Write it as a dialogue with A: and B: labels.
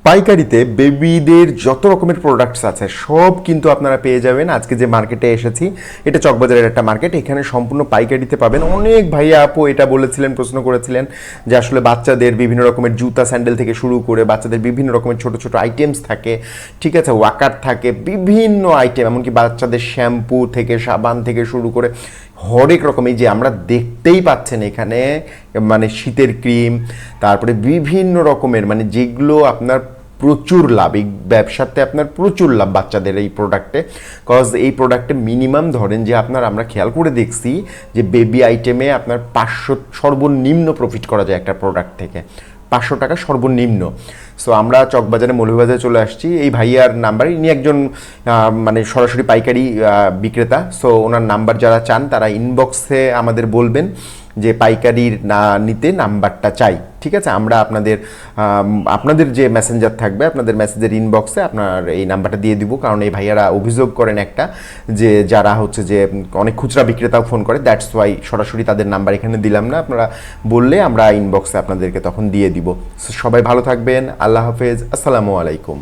A: পাইকারিতে বেবিদের যত রকমের প্রোডাক্টস আছে সব কিন্তু আপনারা পেয়ে যাবেন। আজকে যে মার্কেটে এসেছি এটা চকবাজারের একটা মার্কেট, এখানে সম্পূর্ণ পাইকারিতে পাবেন। অনেক ভাইয়া আপু এটা বলেছিলেন, প্রশ্ন করেছিলেন যে আসলে বাচ্চাদের বিভিন্ন রকমের জুতা স্যান্ডেল থেকে শুরু করে বাচ্চাদের বিভিন্ন রকমের ছোট ছোট আইটেমস থাকে, ঠিক আছে, ওয়াকার থাকে, বিভিন্ন আইটেম, এমনকি বাচ্চাদের শ্যাম্পু থেকে সাবান থেকে শুরু করে হরেক রকম, এই যে আমরা দেখতেই পাচ্ছেন এখানে মানে শীতের ক্রিম, তারপরে বিভিন্ন রকমের মানে যেগুলো আপনার প্রচুর লাভ, এই ব্যবসাতে আপনার প্রচুর লাভ বাচ্চাদের এই প্রোডাক্টে। কজ এই প্রোডাক্টে মিনিমাম ধরেন যে আমরা খেয়াল করে দেখছি যে বেবি আইটেমে আপনার 500 সর্বনিম্ন প্রফিট করা যায় একটা প্রোডাক্ট থেকে, 500 টাকা সর্বনিম্ন। সো আমরা চকবাজারে মৌলভীবাজারে চলে আসছি। এই ভাইয়ার নাম্বার, ইনি একজন মানে সরাসরি পাইকারি বিক্রেতা। সো ওনার নাম্বার যারা চান তারা ইনবক্সে আমাদের বলবেন যে পাইকারির না নিতে নাম্বারটা চাই, ঠিক আছে। আমরা আপনাদের যে মেসেঞ্জার থাকবে আপনাদের মেসেজের ইনবক্সে আপনার এই নাম্বারটা দিয়ে দিব। কারণ এই ভাইয়ারা অভিযোগ করেন একটা যে যারা হচ্ছে যে অনেক খুচরা বিক্রেতাও ফোন করে, দ্যাটস ওয়াই সরাসরি তাদের নাম্বার এখানে দিলাম না। আপনারা বললে আমরা ইনবক্সে আপনাদেরকে তখন দিয়ে দিব। সবাই ভালো থাকবেন, আল্লাহ হাফেজ, আসসালামু আলাইকুম।